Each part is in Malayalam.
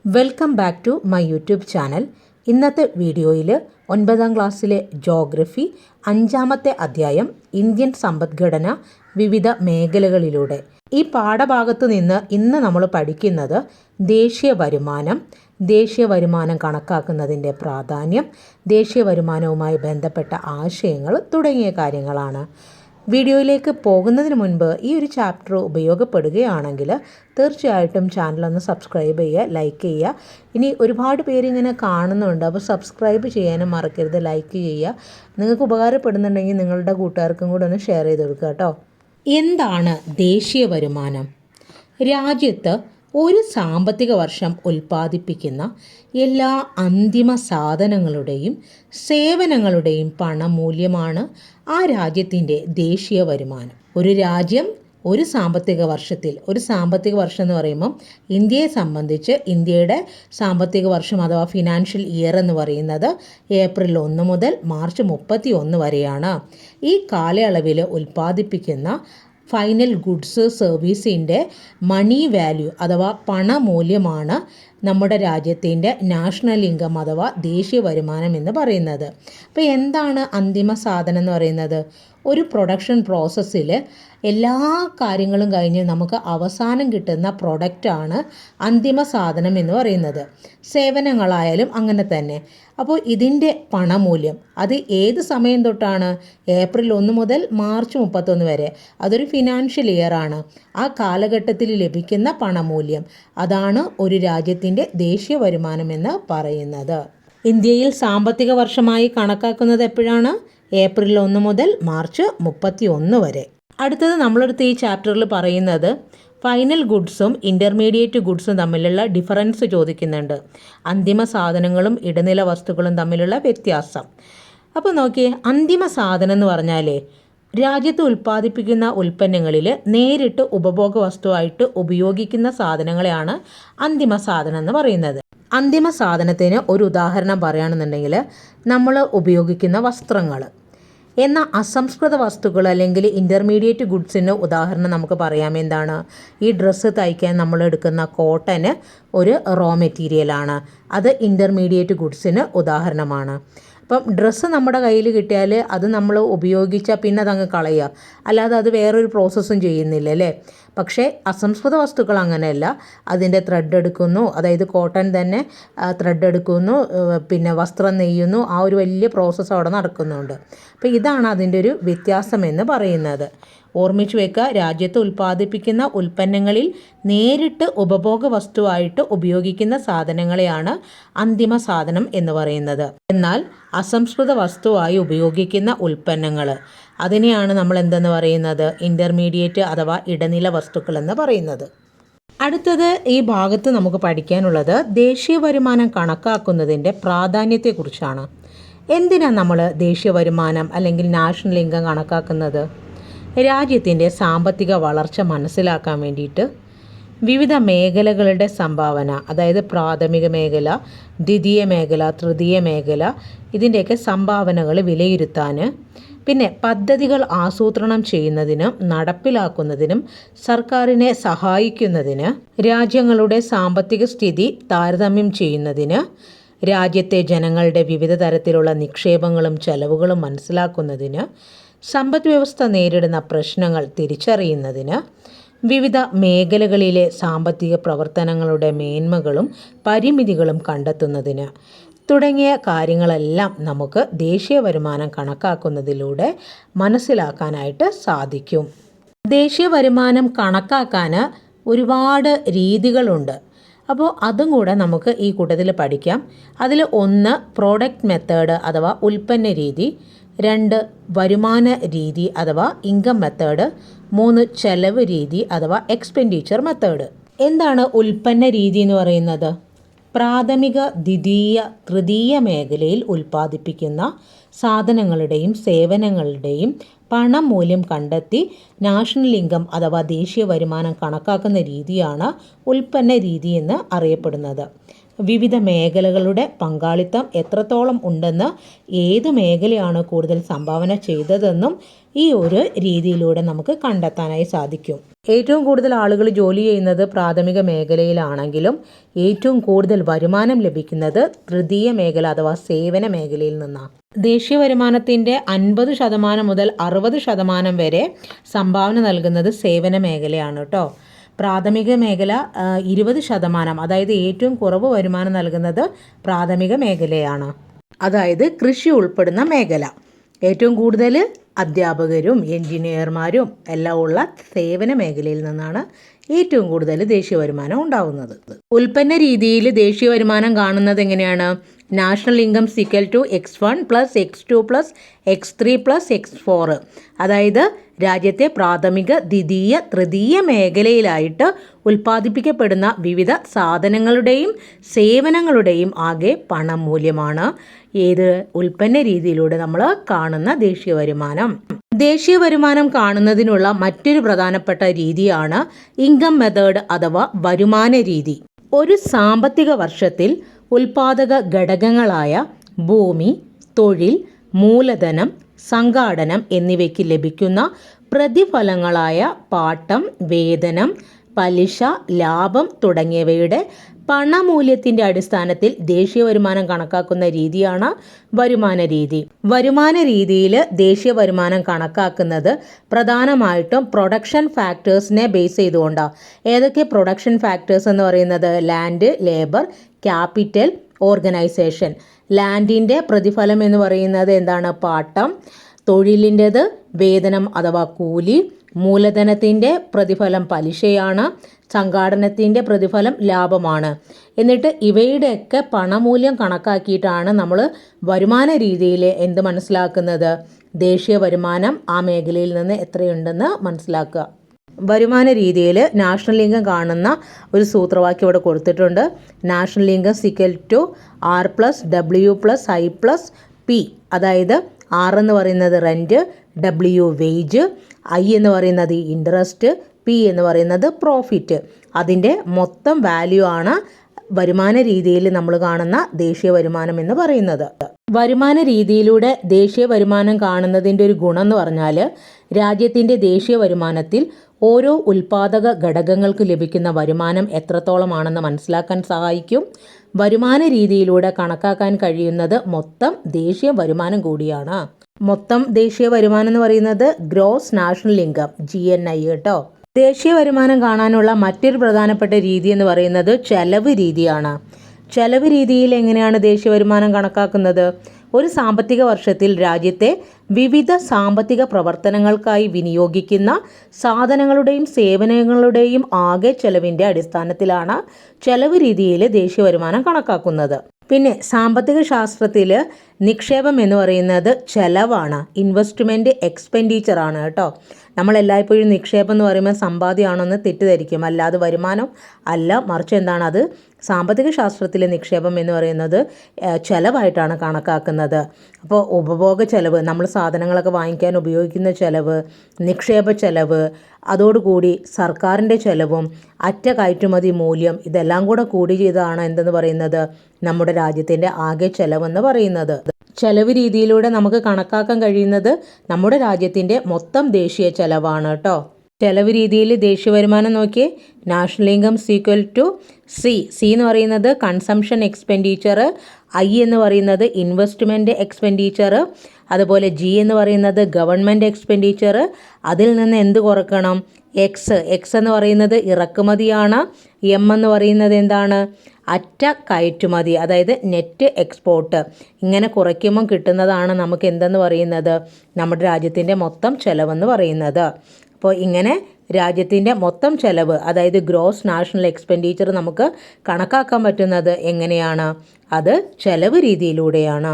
Welcome back to my YouTube channel. ഇന്നത്തെ വീഡിയോയിൽ 9ാം ക്ലാസ്സിലെ ജോഗ്രഫി 5ാമത്തെ അധ്യായം ഇന്ത്യൻ സമ്പദ്ഘടന വിവിധ മേഖലകളിലൂടെ ഈ പാഠഭാഗത്ത് നിന്ന് ഇന്ന് നമ്മൾ പഠിക്കുന്നത് ദേശീയ വരുമാനം കണക്കാക്കുന്നതിൻ്റെ പ്രാധാന്യം, ദേശീയ വരുമാനവുമായി ബന്ധപ്പെട്ട ആശയങ്ങൾ തുടങ്ങിയ കാര്യങ്ങളാണ്. വീഡിയോയിലേക്ക് പോകുന്നതിന് മുൻപ് ഈ ഒരു ചാപ്റ്റർ ഉപയോഗപ്പെടുകയാണെങ്കിൽ തീർച്ചയായിട്ടും ചാനലൊന്ന് സബ്സ്ക്രൈബ് ചെയ്യുക, ലൈക്ക് ചെയ്യുക. ഇനി ഒരുപാട് പേരിങ്ങനെ കാണുന്നുണ്ട്, അപ്പോൾ സബ്സ്ക്രൈബ് ചെയ്യാനും മറക്കരുത്, ലൈക്ക് ചെയ്യുക. നിങ്ങൾക്ക് ഉപകാരപ്പെടുന്നുണ്ടെങ്കിൽ നിങ്ങളുടെ കൂട്ടുകാർക്കും കൂടെ ഒന്ന് ഷെയർ ചെയ്ത് കൊടുക്കുക കേട്ടോ. എന്താണ് ദേശീയ വരുമാനം? രാജ്യത്ത് ഒരു സാമ്പത്തിക വർഷം ഉൽപ്പാദിപ്പിക്കുന്ന എല്ലാ അന്തിമ സാധനങ്ങളുടെയും സേവനങ്ങളുടെയും പണമൂല്യമാണ് ആ രാജ്യത്തിൻ്റെ ദേശീയ വരുമാനം. ഒരു രാജ്യം ഒരു സാമ്പത്തിക വർഷം എന്ന് പറയുമ്പം ഇന്ത്യയെ സംബന്ധിച്ച് ഇന്ത്യയുടെ സാമ്പത്തിക വർഷം അഥവാ ഫിനാൻഷ്യൽ ഇയർ എന്ന് പറയുന്നത് ഏപ്രിൽ 1 മുതൽ മാർച്ച് 31 വരെയാണ്. ഈ കാലയളവിൽ ഉൽപ്പാദിപ്പിക്കുന്ന ഫൈനൽ ഗുഡ്സ് സർവീസിൻ്റെ മണി വാല്യൂ അഥവാ പണമൂല്യമാണ് നമ്മുടെ രാജ്യത്തിൻ്റെ നാഷണൽ ഇൻകം അഥവാ ദേശീയ വരുമാനം എന്ന് പറയുന്നത്. അപ്പോൾ എന്താണ് അന്തിമ സാധനം എന്ന് പറയുന്നത്? ഒരു പ്രൊഡക്ഷൻ പ്രോസസ്സിൽ എല്ലാ കാര്യങ്ങളും കഴിഞ്ഞ് നമുക്ക് അവസാനം കിട്ടുന്ന പ്രൊഡക്റ്റാണ് അന്തിമ സാധനം എന്ന് പറയുന്നത്. സേവനങ്ങളായാലും അങ്ങനെ തന്നെ. അപ്പോൾ ഇതിൻ്റെ പണമൂല്യം അത് ഏത് സമയം തൊട്ടാണ്? ഏപ്രിൽ 1 മുതൽ മാർച്ച് 31 വരെ. അതൊരു ഫിനാൻഷ്യൽ ഇയർ ആണ്. ആ കാലഘട്ടത്തിൽ ലഭിക്കുന്ന പണമൂല്യം അതാണ് ഒരു രാജ്യത്തിൻ്റെ ദേശീയ വരുമാനം എന്ന് പറയുന്നത്. ഇന്ത്യയിൽ സാമ്പത്തിക വർഷമായി കണക്കാക്കുന്നത് എപ്പോഴാണ്? ഏപ്രിൽ 1 മുതൽ മാർച്ച് 31 വരെ. അടുത്തത് നമ്മളെടുത്ത് ഈ ചാപ്റ്ററിൽ പറയുന്നത് ഫൈനൽ ഗുഡ്സും ഇൻ്റർമീഡിയറ്റ് ഗുഡ്സും തമ്മിലുള്ള ഡിഫറൻസ് ചോദിക്കുന്നുണ്ട്. അന്തിമ സാധനങ്ങളും ഇടനില വസ്തുക്കളും തമ്മിലുള്ള വ്യത്യാസം. അപ്പോൾ നോക്കിയേ, അന്തിമ സാധനം എന്ന് പറഞ്ഞാൽ രാജ്യത്ത് ഉൽപ്പാദിപ്പിക്കുന്ന ഉൽപ്പന്നങ്ങളിൽ നേരിട്ട് ഉപഭോഗ വസ്തുവായിട്ട് ഉപയോഗിക്കുന്ന സാധനങ്ങളെയാണ് അന്തിമ സാധനം എന്ന് പറയുന്നത്. അന്തിമ സാധനത്തിന് ഒരു ഉദാഹരണം പറയുകയാണെന്നുണ്ടെങ്കിൽ നമ്മൾ ഉപയോഗിക്കുന്ന വസ്ത്രങ്ങൾ. എന്നാൽ അസംസ്കൃത വസ്തുക്കൾ അല്ലെങ്കിൽ ഇൻ്റർമീഡിയറ്റ് ഗുഡ്സിന് ഉദാഹരണം നമുക്ക് പറയാം. എന്താണ്? ഈ ഡ്രസ്സ് തയ്ക്കാൻ നമ്മൾ എടുക്കുന്ന കോട്ടന് ഒരു റോ മെറ്റീരിയലാണ്. അത് ഇൻ്റർമീഡിയറ്റ് ഗുഡ്സിന് ഉദാഹരണമാണ്. അപ്പം ഡ്രസ്സ് നമ്മുടെ കയ്യിൽ കിട്ടിയാൽ അത് നമ്മൾ ഉപയോഗിച്ചാൽ പിന്നെ അതങ്ങ് കളയുക, അല്ലാതെ അത് വേറൊരു പ്രോസസ്സും ചെയ്യുന്നില്ല അല്ലേ. പക്ഷേ അസംസ്കൃത വസ്തുക്കൾ അങ്ങനെയല്ല. അതിൻ്റെ ത്രെഡ് എടുക്കുന്നു, അതായത് കോട്ടൺ തന്നെ ത്രെഡ് എടുക്കുന്നു, പിന്നെ വസ്ത്രം നെയ്യുന്നു, ആ ഒരു വലിയ പ്രോസസ്സ് അവിടെ നടക്കുന്നുണ്ട്. അപ്പോൾ ഇതാണ് അതിൻ്റെ ഒരു വ്യത്യാസം എന്ന് പറയുന്നത്. ഓർമ്മിച്ചു വെക്കുക, രാജ്യത്ത് ഉൽപ്പാദിപ്പിക്കുന്ന ഉൽപ്പന്നങ്ങളിൽ നേരിട്ട് ഉപഭോഗ വസ്തുവായിട്ട് ഉപയോഗിക്കുന്ന സാധനങ്ങളെയാണ് അന്തിമ സാധനം എന്ന് പറയുന്നത്. എന്നാൽ അസംസ്കൃത വസ്തുവായി ഉപയോഗിക്കുന്ന ഉൽപ്പന്നങ്ങൾ അതിനെയാണ് നമ്മൾ എന്തെന്ന് പറയുന്നത്? ഇൻ്റർമീഡിയറ്റ് അഥവാ ഇടനില വസ്തുക്കൾ എന്ന് പറയുന്നത്. അടുത്തത് ഈ ഭാഗത്ത് നമുക്ക് പഠിക്കാനുള്ളത് ദേശീയ വരുമാനം കണക്കാക്കുന്നതിൻ്റെ പ്രാധാന്യത്തെക്കുറിച്ചാണ്. എന്തിനാണ് നമ്മൾ ദേശീയ വരുമാനം അല്ലെങ്കിൽ നാഷണൽ ഇൻകം കണക്കാക്കുന്നത്? രാജ്യത്തിൻ്റെ സാമ്പത്തിക വളർച്ച മനസ്സിലാക്കാൻ വേണ്ടിയിട്ട് വിവിധ മേഖലകളുടെ സംഭാവന, അതായത് പ്രാഥമിക മേഖല, ദ്വിതീയ മേഖല, തൃതീയ മേഖല, ഇതിൻ്റെയൊക്കെ സംഭാവനകൾ വിലയിരുത്താൻ, പിന്നെ പദ്ധതികൾ ആസൂത്രണം ചെയ്യുന്നതിനും നടപ്പിലാക്കുന്നതിനും സർക്കാരിനെ സഹായിക്കുന്നതിന്, രാജ്യങ്ങളുടെ സാമ്പത്തിക സ്ഥിതി താരതമ്യം ചെയ്യുന്നതിന്, രാജ്യത്തെ ജനങ്ങളുടെ വിവിധ തരത്തിലുള്ള നിക്ഷേപങ്ങളും ചെലവുകളും മനസ്സിലാക്കുന്നതിന്, സമ്പദ് വ്യവസ്ഥ നേരിടുന്ന പ്രശ്നങ്ങൾ തിരിച്ചറിയുന്നതിന്, വിവിധ മേഖലകളിലെ സാമ്പത്തിക പ്രവർത്തനങ്ങളുടെ മേന്മകളും പരിമിതികളും കണ്ടെത്തുന്നതിന് തുടങ്ങിയ കാര്യങ്ങളെല്ലാം നമുക്ക് ദേശീയ വരുമാനം കണക്കാക്കുന്നതിലൂടെ മനസ്സിലാക്കാനായിട്ട് സാധിക്കും. ദേശീയ വരുമാനം കണക്കാക്കാൻ ഒരുപാട് രീതികളുണ്ട്. അപ്പോൾ അതും കൂടെ നമുക്ക് ഈ കൂട്ടത്തിൽ പഠിക്കാം. അതിൽ 1 പ്രോഡക്റ്റ് മെത്തേഡ് അഥവാ ഉൽപ്പന്ന രീതി, 2 വരുമാന രീതി അഥവാ ഇൻകം മെത്തേഡ്, 3 ചെലവ് രീതി അഥവാ എക്സ്പെൻഡിച്ചർ മെത്തേഡ്. എന്താണ് ഉൽപ്പന്ന രീതി എന്ന് പറയുന്നത്? പ്രാഥമിക, ദ്വിതീയ, തൃതീയ മേഖലയിൽ ഉൽപ്പാദിപ്പിക്കുന്ന സാധനങ്ങളുടെയും സേവനങ്ങളുടെയും പണമൂല്യം കണ്ടെത്തി നാഷണൽ ഇൻകം അഥവാ ദേശീയ വരുമാനം കണക്കാക്കുന്ന രീതിയാണ് ഉൽപ്പന്ന രീതി എന്ന് അറിയപ്പെടുന്നത്. വിവിധ മേഖലകളുടെ പങ്കാളിത്തം എത്രത്തോളം ഉണ്ടെന്ന്, ഏത് മേഖലയാണ് കൂടുതൽ സംഭാവന ചെയ്തതെന്നും ഈ ഒരു രീതിയിലൂടെ നമുക്ക് കണ്ടെത്താനായി സാധിക്കും. ഏറ്റവും കൂടുതൽ ആളുകൾ ജോലി ചെയ്യുന്നത് പ്രാഥമിക മേഖലയിലാണെങ്കിലും ഏറ്റവും കൂടുതൽ വരുമാനം ലഭിക്കുന്നത് തൃതീയ മേഖല അഥവാ സേവന മേഖലയിൽ നിന്നാണ്. ദേശീയ വരുമാനത്തിൻ്റെ 50% മുതൽ 60% വരെ സംഭാവന നൽകുന്നത് സേവന മേഖലയാണ് കേട്ടോ. പ്രാഥമിക മേഖല 20%, അതായത് ഏറ്റവും കുറവ് വരുമാനം നൽകുന്നത് പ്രാഥമിക മേഖലയാണ്, അതായത് കൃഷി ഉൾപ്പെടുന്ന മേഖല. ഏറ്റവും കൂടുതൽ അധ്യാപകരും എൻജിനീയർമാരും എല്ലാം ഉള്ള സേവന മേഖലയിൽ നിന്നാണ് ഏറ്റവും കൂടുതൽ ദേശീയ വരുമാനം ഉണ്ടാകുന്നത്. ഉൽപ്പന്ന രീതിയിൽ ദേശീയ വരുമാനം കാണുന്നത് എങ്ങനെയാണ്? National income equal to X1 + X2 + X3 + X4. അതായത് രാജ്യത്തെ പ്രാഥമിക, ദ്വിതീയ, തൃതീയ മേഖലയിലായിട്ട് ഉൽപ്പാദിപ്പിക്കപ്പെടുന്ന വിവിധ സാധനങ്ങളുടെയും സേവനങ്ങളുടെയും ആകെ പണമൂല്യമാണ് ഏത് ഉൽപ്പന്ന രീതിയിലൂടെ നമ്മൾ കാണുന്ന ദേശീയ വരുമാനം. ദേശീയ വരുമാനം കാണുന്നതിനുള്ള മറ്റൊരു പ്രധാനപ്പെട്ട രീതിയാണ് ഇൻകം മെത്തേഡ് അഥവാ വരുമാന രീതി. ഒരു സാമ്പത്തിക വർഷത്തിൽ ഉൽപാദക ഘടകങ്ങളായ ഭൂമി, തൊഴിൽ, മൂലധനം, സംഘാടനം എന്നിവയ്ക്ക് ലഭിക്കുന്ന പ്രതിഫലങ്ങളായ പാട്ടം, വേതനം, പലിശ, ലാഭം തുടങ്ങിയവയുടെ പണമൂല്യത്തിൻ്റെ അടിസ്ഥാനത്തിൽ ദേശീയ വരുമാനം കണക്കാക്കുന്ന രീതിയാണ് വരുമാന രീതി. വരുമാന രീതിയിൽ ദേശീയ വരുമാനം കണക്കാക്കുന്നത് പ്രധാനമായിട്ടും പ്രൊഡക്ഷൻ ഫാക്ടേഴ്സിനെ ബേസ് ചെയ്തുകൊണ്ടാണ്. ഏതൊക്കെ പ്രൊഡക്ഷൻ ഫാക്ടേഴ്സ് എന്ന് പറയുന്നത്? Land, labour, capital, organisation. ലാൻഡിൻ്റെ പ്രതിഫലം എന്ന് പറയുന്നത് എന്താണ്? പാട്ടം. തൊഴിലിൻ്റെത് വേതനം അഥവാ കൂലി. മൂലധനത്തിൻ്റെ പ്രതിഫലം പലിശയാണ്. സംഘാടനത്തിൻ്റെ പ്രതിഫലം ലാഭമാണ്. എന്നിട്ട് ഇവയുടെയൊക്കെ പണമൂല്യം കണക്കാക്കിയിട്ടാണ് നമ്മൾ വരുമാന രീതിയിൽ എന്ത് മനസ്സിലാക്കുന്നത്? ദേശീയ വരുമാനം ആ മേഖലയിൽ നിന്ന് എത്രയുണ്ടെന്ന് മനസ്സിലാക്കുക. വരുമാന രീതിയിൽ നാഷണൽ ഇൻകം കാണുന്ന ഒരു സൂത്രവാക്യം ഇവിടെ കൊടുത്തിട്ടുണ്ട്. National income equal to R+W+I+P. അതായത് R എന്ന് പറയുന്നത് റെൻറ്റ്, W വേജ്, I എന്ന് പറയുന്നത് ഇൻട്രസ്റ്റ്, P എന്ന് പറയുന്നത് പ്രോഫിറ്റ്. അതിൻ്റെ മൊത്തം വാല്യൂ ആണ് വരുമാന രീതിയിൽ നമ്മൾ കാണുന്ന ദേശീയ വരുമാനം എന്ന് പറയുന്നത്. വരുമാന രീതിയിലൂടെ ദേശീയ വരുമാനം കാണുന്നതിൻ്റെ ഒരു ഗുണം എന്ന് പറഞ്ഞാൽ രാജ്യത്തിൻ്റെ ദേശീയ വരുമാനത്തിൽ ഓരോ ഉൽപാദക ഘടകങ്ങൾക്ക് ലഭിക്കുന്ന വരുമാനം എത്രത്തോളമാണെന്ന് മനസ്സിലാക്കാൻ സഹായിക്കും. വരുമാന രീതിയിലൂടെ കണക്കാക്കാൻ കഴിയുന്നത് മൊത്തം ദേശീയ വരുമാനം കൂടിയാണ്. മൊത്തം ദേശീയ വരുമാനം എന്ന് പറയുന്നത് ഗ്രോസ് നാഷണൽ ഇൻകം GNI കേട്ടോ. ദേശീയ വരുമാനം കാണാനുള്ള മറ്റൊരു പ്രധാനപ്പെട്ട രീതി എന്ന് പറയുന്നത് ചെലവ് രീതിയാണ്. ചെലവ് രീതിയിൽ എങ്ങനെയാണ് ദേശീയ വരുമാനം കണക്കാക്കുന്നത്? ഒരു സാമ്പത്തിക വർഷത്തിൽ രാജ്യത്തെ വിവിധ സാമ്പത്തിക പ്രവർത്തനങ്ങൾക്കായി വിനിയോഗിക്കുന്ന സാധനങ്ങളുടെയും സേവനങ്ങളുടെയും ആകെ ചെലവിൻ്റെ അടിസ്ഥാനത്തിലാണ് ചെലവ് രീതിയിൽ ദേശീയ വരുമാനം കണക്കാക്കുന്നത്. പിന്നെ സാമ്പത്തിക ശാസ്ത്രത്തിൽ നിക്ഷേപം എന്ന് പറയുന്നത് ചെലവാണ്, ഇൻവെസ്റ്റ്മെൻറ്റ് എക്സ്പെൻഡിച്ചർ ആണ് കേട്ടോ. നമ്മളെല്ലായ്പ്പോഴും നിക്ഷേപം എന്ന് പറയുമ്പോൾ സമ്പാദ്യമാണെന്ന് തെറ്റിദ്ധരിക്കും. അല്ലാതെ വരുമാനം അല്ല, മറിച്ച് എന്താണ് അത്? സാമ്പത്തിക ശാസ്ത്രത്തിലെ നിക്ഷേപം എന്ന് പറയുന്നത് ചെലവായിട്ടാണ് കണക്കാക്കുന്നത്. അപ്പോൾ ഉപഭോഗ ചെലവ്, നമ്മൾ സാധനങ്ങളൊക്കെ വാങ്ങിക്കാൻ ഉപയോഗിക്കുന്ന ചെലവ്, നിക്ഷേപ ചെലവ്, അതോടുകൂടി സർക്കാരിൻ്റെ ചെലവും അറ്റ കയറ്റുമതി മൂല്യം, ഇതെല്ലാം കൂടെ കൂടി ചെയ്താണ് എന്തെന്ന് പറയുന്നത് നമ്മുടെ രാജ്യത്തിൻ്റെ ആകെ ചെലവെന്ന് പറയുന്നത്. ചെലവ് രീതിയിലൂടെ നമുക്ക് കണക്കാക്കാൻ കഴിയുന്നത് നമ്മുടെ രാജ്യത്തിൻ്റെ മൊത്തം ദേശീയ ചെലവാണ് കേട്ടോ. ചെലവ് രീതിയിൽ ദേശീയ വരുമാനം നോക്കിയേ. National income equal to C എന്ന് പറയുന്നത് കൺസംഷൻ എക്സ്പെൻഡിച്ചർ, I എന്ന് പറയുന്നത് ഇൻവെസ്റ്റ്മെൻറ്റ് എക്സ്പെൻഡിച്ചർ, അതുപോലെ G എന്ന് പറയുന്നത് ഗവൺമെൻറ് എക്സ്പെൻഡിച്ചർ. അതിൽ നിന്ന് എന്ത് കുറക്കണം? X എന്ന് പറയുന്നത് ഇറക്കുമതിയാണ്. M എന്ന് പറയുന്നത് എന്താണ്? അറ്റ കയറ്റുമതി, അതായത് നെറ്റ് എക്സ്പോർട്ട്. ഇങ്ങനെ കുറയ്ക്കുമ്പം കിട്ടുന്നതാണ് നമുക്ക് എന്തെന്ന് പറയുന്നത്? നമ്മുടെ രാജ്യത്തിൻ്റെ മൊത്തം ചെലവെന്ന് പറയുന്നത്. അപ്പോൾ ഇങ്ങനെ രാജ്യത്തിൻ്റെ മൊത്തം ചെലവ്, അതായത് ഗ്രോസ് നാഷണൽ എക്സ്പെൻഡിച്ചർ നമുക്ക് കണക്കാക്കാൻ പറ്റുന്നത് എങ്ങനെയാണ്? അത് ചെലവ് രീതിയിലൂടെയാണ്.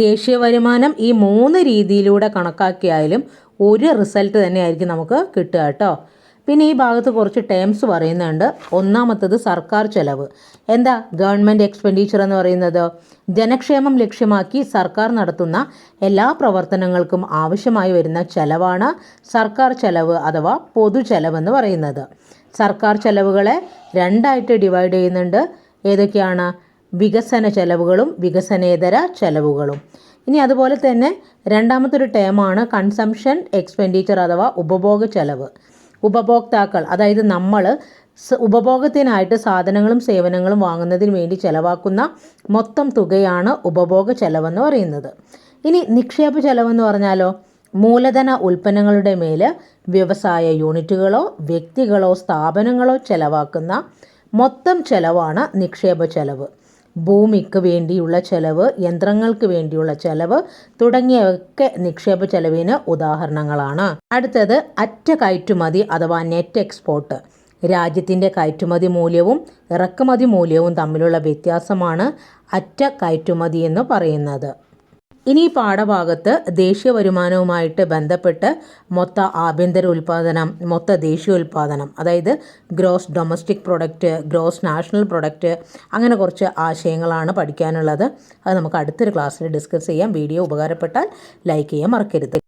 ദേശീയ വരുമാനം ഈ 3 രീതിയിലൂടെ കണക്കാക്കിയാലും ഒരു റിസൾട്ട് തന്നെയായിരിക്കും നമുക്ക് കിട്ടുക കേട്ടോ. പിന്നെ ഈ ഭാഗത്ത് കുറച്ച് ടേംസ് പറയുന്നുണ്ട്. ഒന്നാമത്തത് സർക്കാർ ചെലവ്. എന്താ ഗവൺമെൻറ് എക്സ്പെൻഡിച്ചർ എന്ന് പറയുന്നത്? ജനക്ഷേമം ലക്ഷ്യമാക്കി സർക്കാർ നടത്തുന്ന എല്ലാ പ്രവർത്തനങ്ങൾക്കും ആവശ്യമായി വരുന്ന ചെലവാണ് സർക്കാർ ചെലവ് അഥവാ പൊതു ചെലവെന്ന് പറയുന്നത്. സർക്കാർ ചെലവുകളെ 2ആയിട്ട് ഡിവൈഡ് ചെയ്യുന്നുണ്ട്. ഏതൊക്കെയാണ്? വികസന ചെലവുകളും വികസനേതര ചെലവുകളും. ഇനി അതുപോലെ തന്നെ രണ്ടാമത്തെ ഒരു ടേമാണ് കൺസംഷൻ എക്സ്പെൻഡിച്ചർ അഥവാ ഉപഭോഗ ചെലവ്. ഉപഭോക്താക്കൾ, അതായത് നമ്മൾ ഉപഭോഗത്തിനായിട്ട് സാധനങ്ങളും സേവനങ്ങളും വാങ്ങുന്നതിന് വേണ്ടി ചെലവാക്കുന്ന മൊത്തം തുകയാണ് ഉപഭോഗ ചെലവെന്ന് പറയുന്നത്. ഇനി നിക്ഷേപ ചെലവെന്ന് പറഞ്ഞാലോ, മൂലധന ഉൽപ്പന്നങ്ങളുടെ മേൽ വ്യവസായ യൂണിറ്റുകളോ വ്യക്തികളോ സ്ഥാപനങ്ങളോ ചെലവാക്കുന്ന മൊത്തം ചെലവാണ് നിക്ഷേപ ചെലവ്. ഭൂമിക്ക് വേണ്ടിയുള്ള ചെലവ്, യന്ത്രങ്ങൾക്ക് വേണ്ടിയുള്ള ചെലവ് തുടങ്ങിയവയൊക്കെ നിക്ഷേപ ചെലവിന് ഉദാഹരണങ്ങളാണ്. അടുത്തത് അറ്റ കയറ്റുമതി അഥവാ നെറ്റ് എക്സ്പോർട്ട്. രാജ്യത്തിൻ്റെ കയറ്റുമതി മൂല്യവും ഇറക്കുമതി മൂല്യവും തമ്മിലുള്ള വ്യത്യാസമാണ് അറ്റ കയറ്റുമതി എന്ന് പറയുന്നത്. ഇനി ഈ പാഠഭാഗത്ത് ദേശീയ വരുമാനവുമായിട്ട് ബന്ധപ്പെട്ട് മൊത്ത ആഭ്യന്തര ഉൽപ്പാദനം, മൊത്ത ദേശീയ ഉൽപ്പാദനം, അതായത് gross domestic product, gross national product, അങ്ങനെ കുറച്ച് ആശയങ്ങളാണ് പഠിക്കാനുള്ളത്. അത് നമുക്ക് അടുത്തൊരു ക്ലാസ്സിൽ ഡിസ്കസ് ചെയ്യാം. വീഡിയോ ഉപകാരപ്പെട്ടാൽ ലൈക്ക് ചെയ്യാൻ മറക്കരുത്.